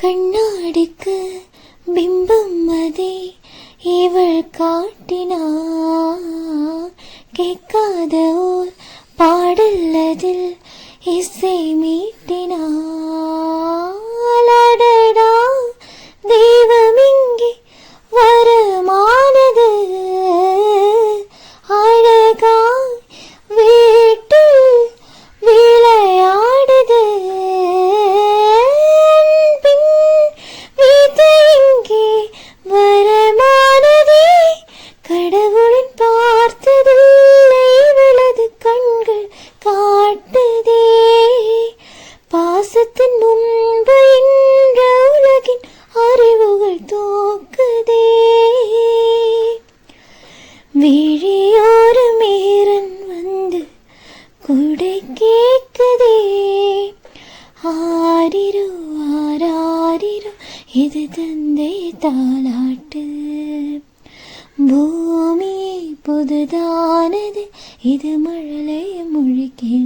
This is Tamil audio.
கண்ணாடிக்கு பிம்பம் அதே இவள் காட்டினார். கேட்காத ஓர் பாடல் அதில் இசை மீட்டினார். அடடா தெய்வம் இங்கே வரமானது, அழகாய் வீட்டில் விளையாடுது. பின் வீட்டு இங்கே வரமானதே, கடவுளின் பார்த்ததில்லை இவளது கண்கள் காட்டுதே. பாசத்தின் முன்பு இன்ற உலகின் அறிவுகள் தோக்குதே. விழியோர மேரன் வந்து குடை கேட்குதே. ஆரிரோ ஆராரிரோ இது தந்தை தாலாட்டு. பூமி புதுதானது, இது மழலை மொழி கேள்.